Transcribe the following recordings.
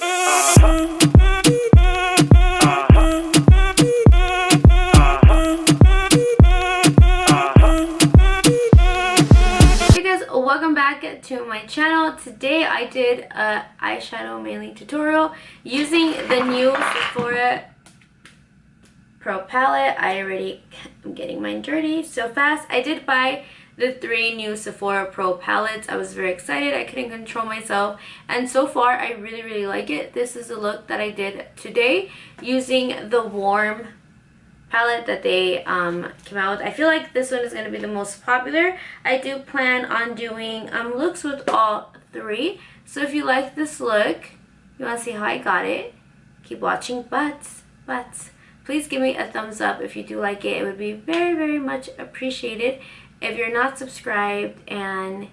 Welcome back to my channel. Today I did a eyeshadow mainly tutorial using the new Sephora Pro palette. I'm getting mine dirty so fast. I did buy the 3 new Sephora Pro palettes. I was very excited. I couldn't control myself, and so far I really like it. This is the look that I did today using the warm palette that they came out with. I feel like this one is going to be the most popular. I do plan on doing looks with all 3. So if you like this look, you want to see how I got it, keep watching. But please give me a thumbs up if you do like it. It would be very much appreciated. If you're not subscribed and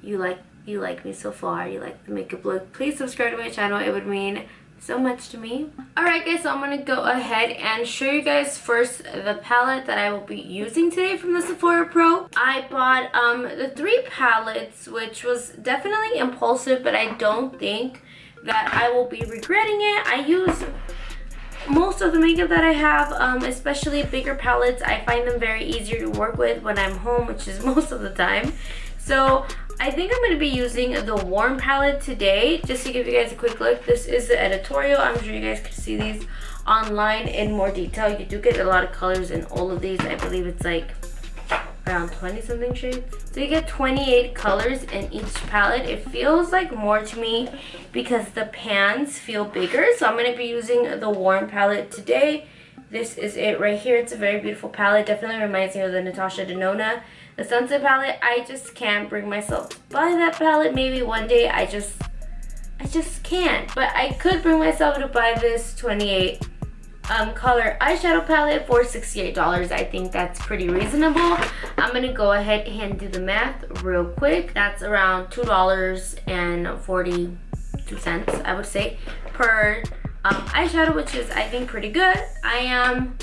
you like me so far, you like the makeup look, please subscribe to my channel. It would mean so much to me. Alright guys, so I'm gonna go ahead and show you guys first the palette that I will be using today from the Sephora Pro. I bought the 3 palettes, which was definitely impulsive, but I don't think that I will be regretting it. I use most of the makeup that I have, especially bigger palettes. I find them very easier to work with when I'm home, which is most of the time. So I think I'm going to be using the warm palette today, just to give you guys a quick look. This is the editorial. I'm sure you guys can see these online in more detail. You do get a lot of colors in all of these. I believe it's like around 20 something shades. So you get 28 colors in each palette. It feels like more to me because the pans feel bigger. So I'm going to be using the warm palette today. This is it right here. It's a very beautiful palette. Definitely reminds me of the Natasha Denona, the Sunset palette. I just can't bring myself to buy that palette. Maybe one day. I just can't. But I could bring myself to buy this 28 color eyeshadow palette for $68. I think that's pretty reasonable. I'm gonna go ahead and do the math real quick. That's around $2.42, I would say, per eyeshadow, which is, I think, pretty good. I am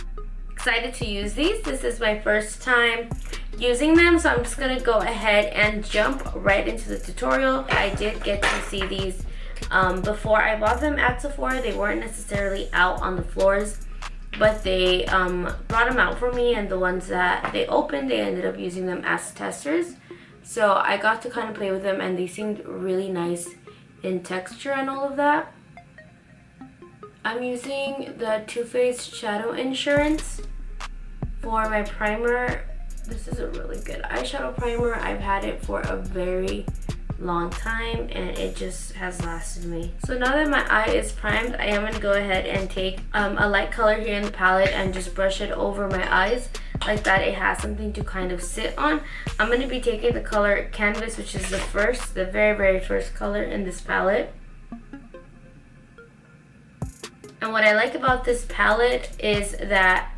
excited to use these. This is my first time using them, so I'm just gonna go ahead and jump right into the tutorial. I did get to see these before I bought them at Sephora. They weren't necessarily out on the floors, but they brought them out for me, and the ones that they opened, they ended up using them as testers. So I got to kind of play with them, and they seemed really nice in texture and all of that. I'm using the Too Faced Shadow Insurance for my primer. This is a really good eyeshadow primer. I've had it for a very long time and it just has lasted me. So now that my eye is primed, I am going to go ahead and take a light color here in the palette and just brush it over my eyes like that. It has something to kind of sit on. I'm going to be taking the color Canvas, which is the very first color in this palette. And what I like about this palette is that,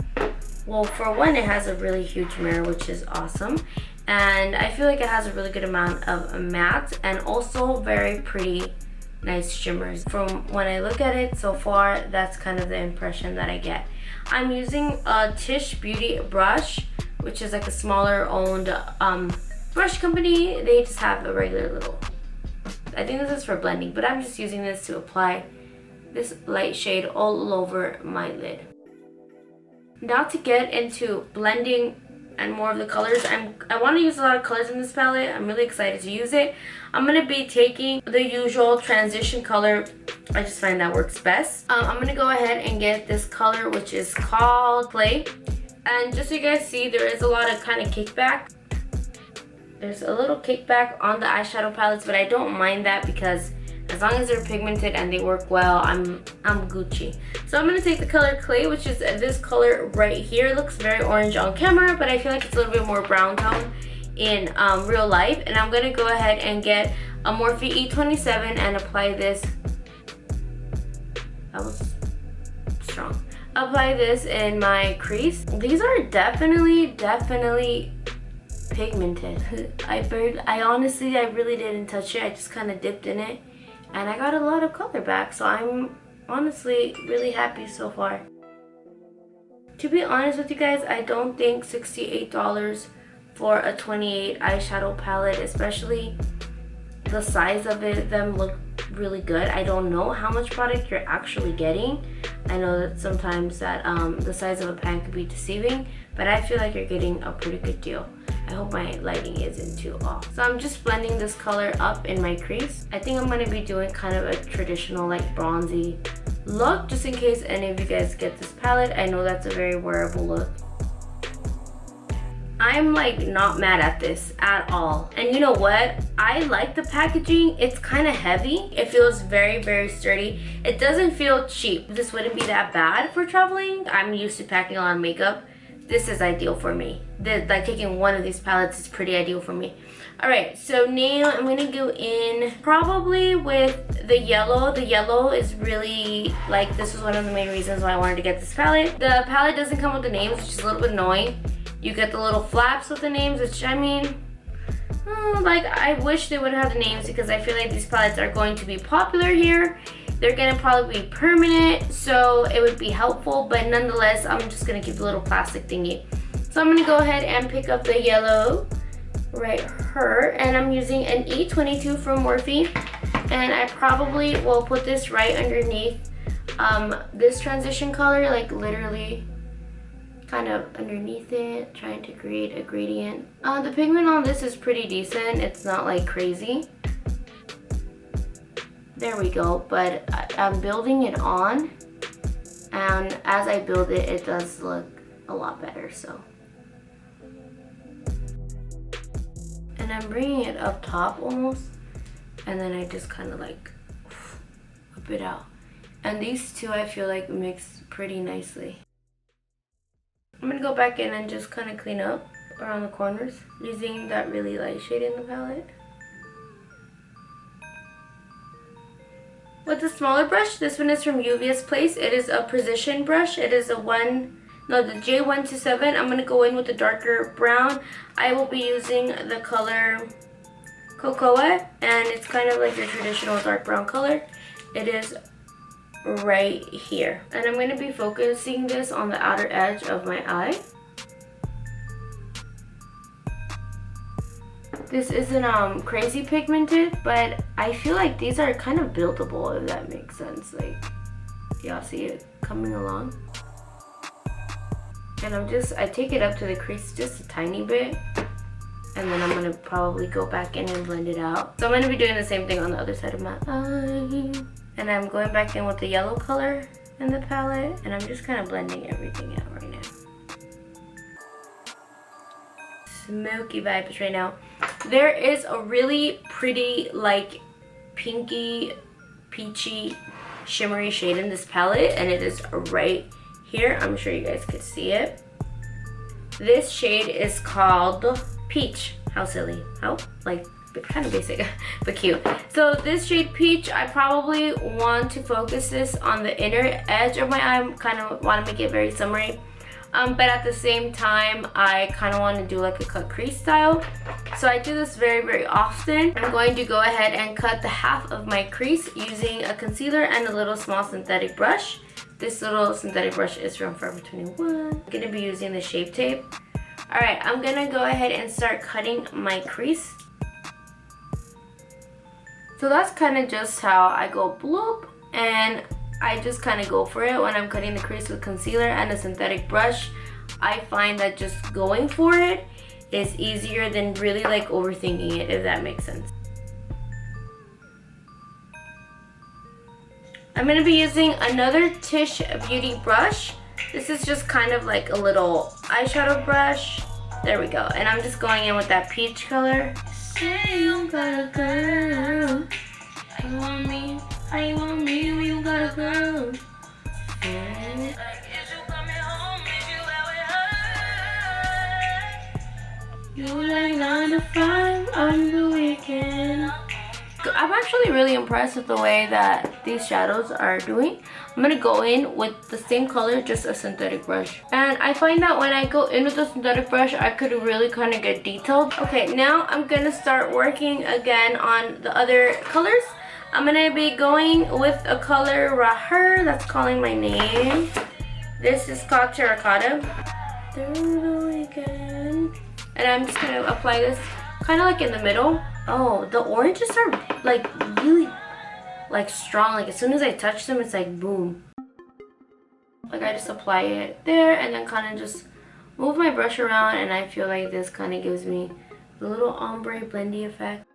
well, for one, it has a really huge mirror, which is awesome. And I feel like it has a really good amount of matte and also very pretty, nice shimmers. From when I look at it so far, that's kind of the impression that I get. I'm using a Tish Beauty brush, which is like a smaller owned brush company. They just have a regular little, I think this is for blending, but I'm just using this to apply this light shade all over my lid. Now to get into blending and more of the colors, I want to use a lot of colors in this palette. I'm really excited to use it. I'm going to be taking the usual transition color. I just find that works best. I'm going to go ahead and get this color, which is called Play. And just so you guys see, there is a lot of kind of kickback. There's a little kickback on the eyeshadow palettes, but I don't mind that because as long as they're pigmented and they work well, I'm Gucci. So I'm going to take the color Clay, which is this color right here. It looks very orange on camera, but I feel like it's a little bit more brown tone in real life. And I'm going to go ahead and get a Morphe E27 and apply this. That was strong. Apply this in my crease. These are definitely pigmented. I honestly really didn't touch it. I just kind of dipped in it. And I got a lot of color back, so I'm honestly really happy so far. To be honest with you guys, I don't think $68 for a 28 eyeshadow palette, especially the size of them look really good. I don't know how much product you're actually getting. I know that sometimes that the size of a pan could be deceiving, but I feel like you're getting a pretty good deal. I hope my lighting isn't too off. So I'm just blending this color up in my crease. I think I'm gonna be doing kind of a traditional like bronzy look, just in case any of you guys get this palette. I know that's a very wearable look. I'm like not mad at this at all. And you know what? I like the packaging. It's kind of heavy. It feels very, very sturdy. It doesn't feel cheap. This wouldn't be that bad for traveling. I'm used to packing a lot of makeup. This is ideal for me. Like taking one of these palettes is pretty ideal for me. All right, so now I'm gonna go in probably with the yellow. The yellow is really like, this is one of the main reasons why I wanted to get this palette. The palette doesn't come with the names, which is a little bit annoying. You get the little flaps with the names, which I mean, like I wish they would have the names, because I feel like these palettes are going to be popular here. They're gonna probably be permanent, so it would be helpful, but nonetheless, I'm just gonna keep the little plastic thingy. So I'm gonna go ahead and pick up the yellow right here, and I'm using an E22 from Morphe, and I probably will put this right underneath this transition color, like literally kind of underneath it, trying to create a gradient. The pigment on this is pretty decent. It's not like crazy. There we go, but I'm building it on, and as I build it, it does look a lot better, so. And I'm bringing it up top almost, and then I just kind of like whip it out. And these two I feel like mix pretty nicely. I'm gonna go back in and just kind of clean up around the corners using that really light shade in the palette. With a smaller brush, this one is from Juvia's Place. It is a precision brush. It is the J127. I'm gonna go in with the darker brown. I will be using the color Cocoa, and it's kind of like your traditional dark brown color. It is right here, and I'm going to be focusing this on the outer edge of my eye. This isn't crazy pigmented, but I feel like these are kind of buildable, if that makes sense. Like, y'all see it coming along? And I take it up to the crease just a tiny bit, and then I'm gonna probably go back in and blend it out. So I'm gonna be doing the same thing on the other side of my eye. And I'm going back in with the yellow color in the palette, and I'm just kind of blending everything out right now. Smoky vibes right now. There is a really pretty, like, pinky, peachy, shimmery shade in this palette, and it is right here. I'm sure you guys could see it. This shade is called Peach. How silly. How? Like, kind of basic, but cute. So this shade Peach, I probably want to focus this on the inner edge of my eye. I kind of want to make it very summery. But at the same time, I kind of want to do like a cut crease style. So I do this very, very often. I'm going to go ahead and cut the half of my crease using a concealer and a little small synthetic brush. This little synthetic brush is from Forever 21. I'm going to be using the Shape Tape. Alright, I'm going to go ahead and start cutting my crease. So that's kind of just how I go bloop, and I just kind of go for it when I'm cutting the crease with concealer and a synthetic brush. I find that just going for it is easier than really like overthinking it, if that makes sense. I'm going to be using another Tish Beauty brush. This is just kind of like a little eyeshadow brush. There we go. And I'm just going in with that peach color. Say you got a girl. I want me, you got a girl. You like 9 to 5 on the weekend. I'm actually really impressed with the way that these shadows are doing. I'm gonna go in with the same color, just a synthetic brush. And I find that when I go in with the synthetic brush, I could really kind of get detailed. Okay, now I'm gonna start working again on the other colors. I'm gonna be going with a color right here that's calling my name. This is called Terracotta. Through the weekend. And I'm just gonna apply this kind of like in the middle Oh, the oranges are like really like strong. Like as soon as I touch them, it's like boom. Like I just apply it there and then kind of just move my brush around, and I feel like this kind of gives me a little ombre blendy effect.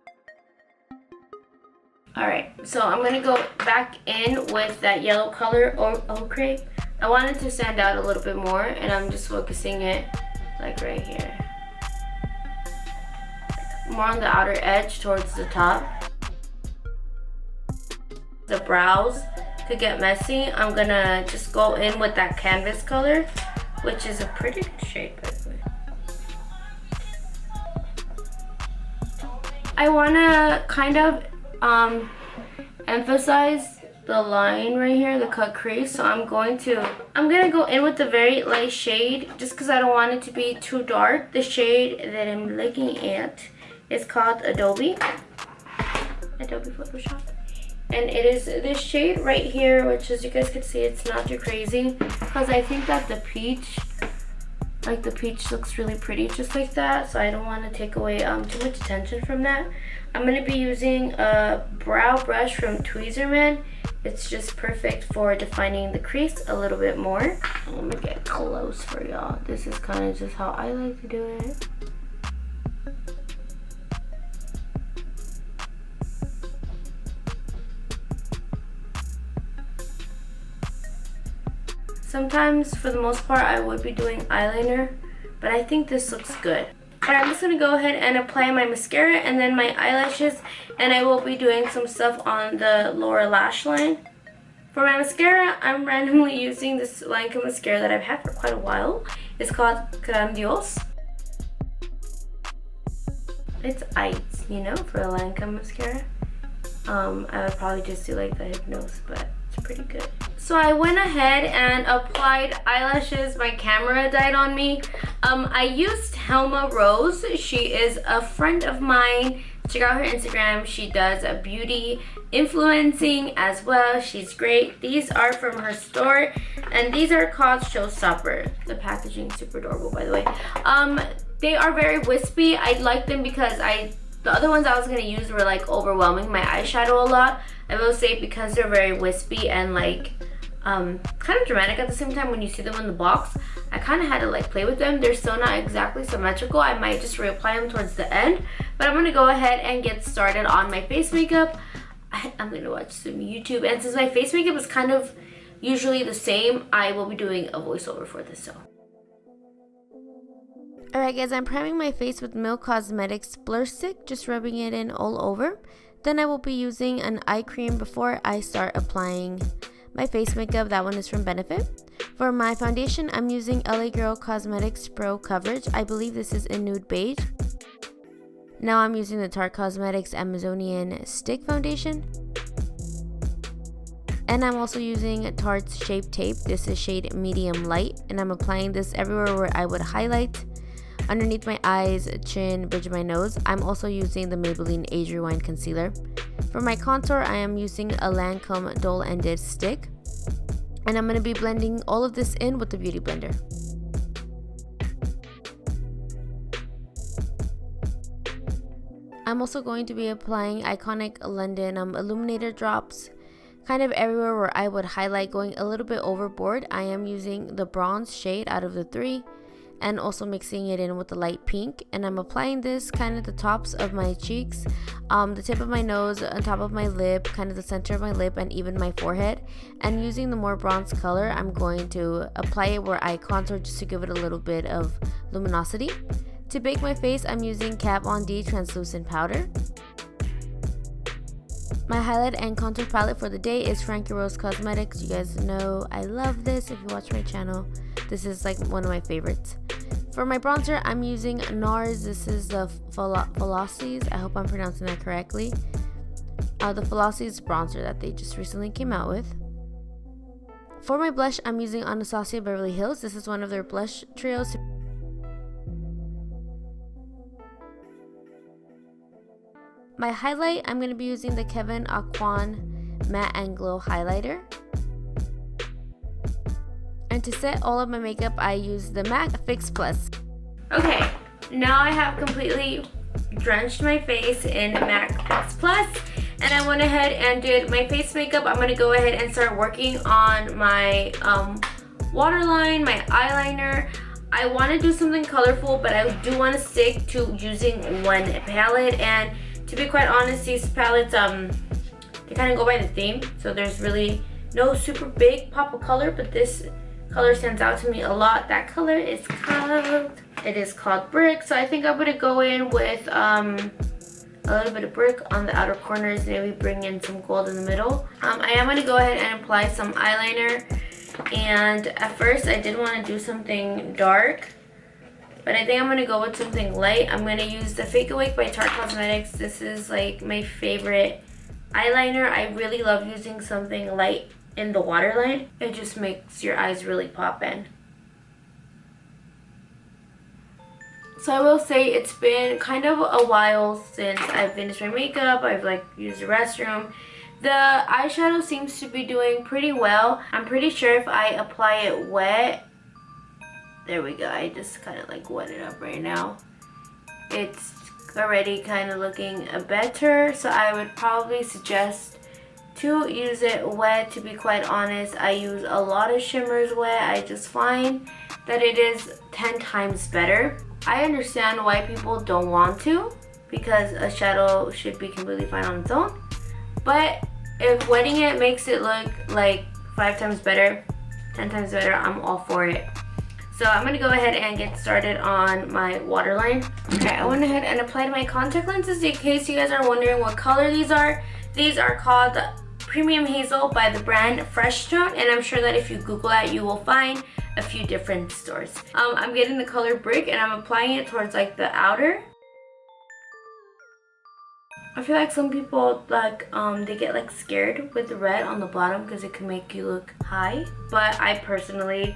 Alright, so I'm going to go back in with that yellow color ochre. I want it to stand out a little bit more, and I'm just focusing it like right here. More on the outer edge towards the top. The brows could get messy. I'm going to just go in with that canvas color, which is a pretty good shade, by the way. I want to kind of emphasize the line right here, the cut crease. So I'm gonna go in with the very light shade just because I don't want it to be too dark. The shade that I'm looking at is called Adobe Photoshop, and it is this shade right here, which as you guys can see, it's not too crazy because I think that the peach looks really pretty just like that, so I don't want to take away too much attention from that. I'm going to be using a brow brush from Tweezerman. It's just perfect for defining the crease a little bit more. Let me get close for y'all. This is kind of just how I like to do it. Sometimes, for the most part, I would be doing eyeliner, but I think this looks good. Alright, I'm just going to go ahead and apply my mascara and then my eyelashes, and I will be doing some stuff on the lower lash line. For my mascara, I'm randomly using this Lancome mascara that I've had for quite a while. It's called Grandiose. It's ice, you know, for a Lancome mascara. I would probably just do like the Hypnose, but it's pretty good. So I went ahead and applied eyelashes. My camera died on me. I used Helma Rose. She is a friend of mine. Check out her Instagram. She does a beauty influencing as well. She's great. These are from her store, and these are called Showstopper. The packaging is super adorable, by the way. They are very wispy. I like them because the other ones I was gonna use were like overwhelming my eyeshadow a lot. I will say because they're very wispy and like kind of dramatic at the same time when you see them in the box, I kind of had to like play with them. They're still not exactly symmetrical. I might just reapply them towards the end, but I'm gonna go ahead and get started on my face makeup. I'm gonna watch some YouTube, and since my face makeup is kind of usually the same, I will be doing a voiceover for this. So alright guys, I'm priming my face with Milk Cosmetics Blur Stick, just rubbing it in all over. Then I will be using an eye cream before I start applying my face makeup. That one is from Benefit. For my foundation, I'm using LA Girl Cosmetics Pro Coverage. I believe this is in nude beige. Now I'm using the Tarte Cosmetics Amazonian Stick Foundation. And I'm also using Tarte's Shape Tape. This is shade Medium Light, and I'm applying this everywhere where I would highlight. Underneath my eyes, chin, bridge of my nose. I'm also using the Maybeline Age Rewind Concealer. For my contour, I am using a Lancome Dual Ended Stick. And I'm going to be blending all of this in with the Beauty Blender. I'm also going to be applying Iconic London Illuminator drops kind of everywhere where I would highlight, going a little bit overboard. I am using the bronze shade out of the three, and also mixing it in with the light pink, and I'm applying this kind of the tops of my cheeks, the tip of my nose, on top of my lip, kind of the center of my lip, and even my forehead. And using the more bronze color, I'm going to apply it where I contour just to give it a little bit of luminosity. To bake my face, I'm using Kat Von D translucent powder. My highlight and contour palette for the day is Frankie Rose Cosmetics. You guys know I love this. If you watch my channel, this is like one of my favorites. For my bronzer, I'm using NARS. This is the Velocities. I hope I'm pronouncing that correctly. The Velocities bronzer that they just recently came out with. For my blush, I'm using Anastasia Beverly Hills. This is one of their blush trios. My highlight, I'm going to be using the Kevyn Aucoin Matte and Glow Highlighter. And to set all of my makeup, I use the MAC Fix Plus. Okay, now I have completely drenched my face in MAC Fix Plus, and I went ahead and did my face makeup. I'm gonna go ahead and start working on my waterline, my eyeliner. I want to do something colorful, but I do want to stick to using one palette. And to be quite honest, these palettes they kind of go by the theme, so there's really no super big pop of color, but this color stands out to me a lot. That color is called Brick, so I think I'm gonna go in with a little bit of brick on the outer corners, maybe bring in some gold in the middle. I am gonna go ahead and apply some eyeliner, and at first I did want to do something dark, but I think I'm gonna go with something light. I'm gonna use the Fake Awake by Tarte Cosmetics. This is like my favorite eyeliner. I really love using something light in the waterline. It just makes your eyes really pop in. So I will say it's been kind of a while since I've finished my makeup. I've like used the restroom. The eyeshadow seems to be doing pretty well. I'm pretty sure if I apply it wet, there we go, I just kind of like wet it up right now. It's already kind of looking better, so I would probably suggest to use it wet. To be quite honest, I use a lot of shimmers wet. I just find that it is 10 times better. I understand why people don't want to, because a shadow should be completely fine on its own, but if wetting it makes it look like 5 times better, 10 times better, I'm all for it. So I'm going to go ahead and get started on my waterline. Okay, I went ahead and applied my contact lenses. In case you guys are wondering what color these are called Premium Hazel by the brand Fresh Tone, and I'm sure that if you Google that, you will find a few different stores. I'm getting the color Brick, and I'm applying it towards like the outer. I feel like some people like they get like scared with the red on the bottom because it can make you look high, but I personally,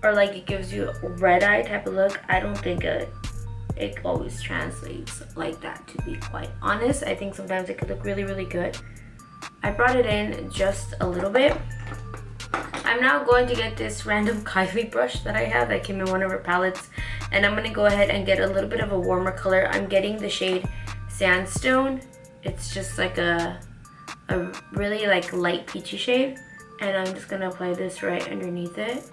or like it gives you a red eye type of look, I don't think it always translates like that, to be quite honest. I think sometimes it could look really, really good. I brought it in just a little bit. I'm now going to get this random Kylie brush that I have that came in one of her palettes, and I'm going to go ahead and get a little bit of a warmer color. I'm getting the shade Sandstone. It's just like a really like light peachy shade, and I'm just going to apply this right underneath it.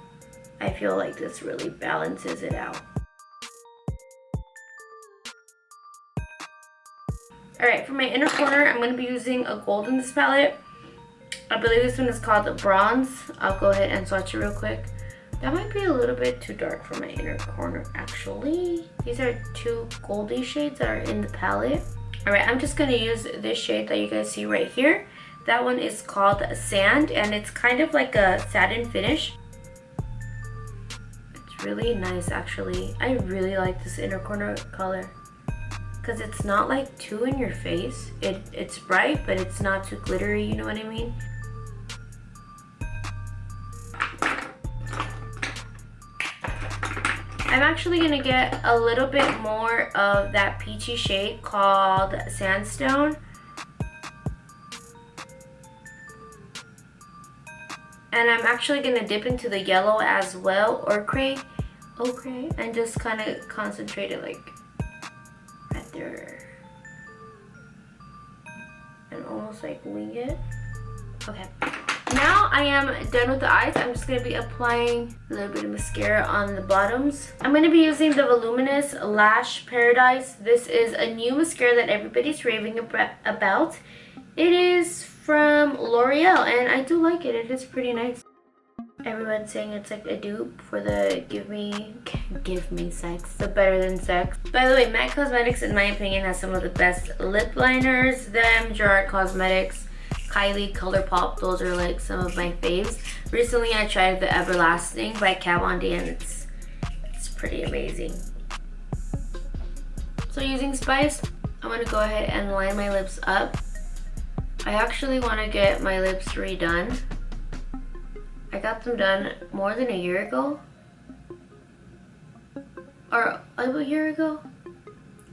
I feel like this really balances it out. Alright, for my inner corner, I'm going to be using a gold in this palette. I believe this one is called the Bronze. I'll go ahead and swatch it real quick. That might be a little bit too dark for my inner corner, actually. These are 2 goldy shades that are in the palette. Alright, I'm just going to use this shade that you guys see right here. That one is called Sand, and it's kind of like a satin finish. It's really nice, actually. I really like this inner corner color, because it's not like too in your face. It's bright, but it's not too glittery, you know what I mean? I'm actually going to get a little bit more of that peachy shade called Sandstone. And I'm actually going to dip into the yellow as well, ochre, and just kind of concentrate it like right there. And almost like wing it. Okay. Now I am done with the eyes. I'm just going to be applying a little bit of mascara on the bottoms. I'm going to be using the Voluminous Lash Paradise. This is a new mascara that everybody's raving about. It is from L'Oreal, and I do like it. It is pretty nice. Everyone's saying it's like a dupe for the give me sex, the Better Than Sex. By the way, MAC Cosmetics, in my opinion, has some of the best lip liners. Them, Gerard Cosmetics, Kylie, ColourPop, those are like some of my faves. Recently I tried the Everlasting by Kat Von D, and it's pretty amazing. So using Spice, I'm going to go ahead and line my lips up. I actually want to get my lips redone. I got them done more than a year ago. Or a year ago?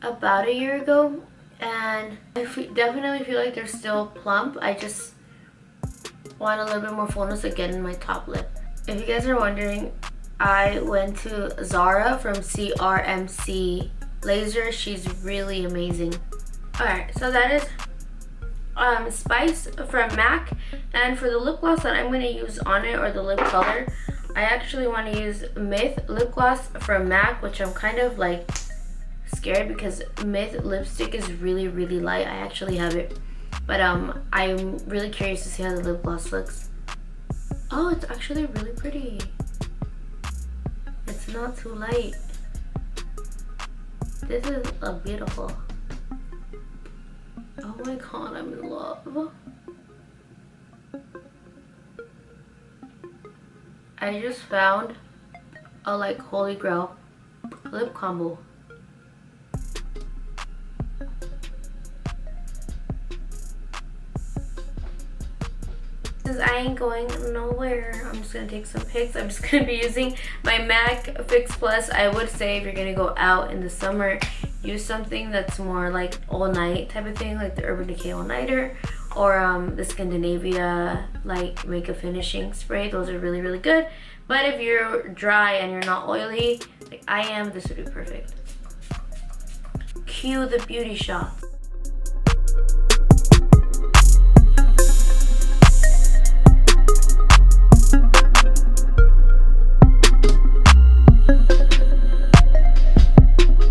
About a year ago. And I definitely feel like they're still plump. I just want a little bit more fullness again in my top lip. If you guys are wondering, I went to Zara from CRMC laser. She's really amazing. Alright, so that is Spice from MAC. And for the lip gloss that I'm going to use on it, or the lip color, I actually want to use Myth lip gloss from MAC, which I'm kind of like scared because Myth lipstick is really light. I actually have it, but I'm really curious to see how the lip gloss looks. Oh, it's actually really pretty. It's not too light. This is a beautiful. Oh my god, I'm in love. I just found a like holy grail lip combo. Since I ain't going nowhere, I'm just gonna take some pics. I'm just gonna be using my MAC Fix Plus. I would say if you're gonna go out in the summer, use something that's more like all night type of thing, like the Urban Decay All Nighter, or the Scandinavia like makeup finishing spray. Those are really good. But if you're dry and you're not oily like I am, this would be perfect. Cue the beauty shot.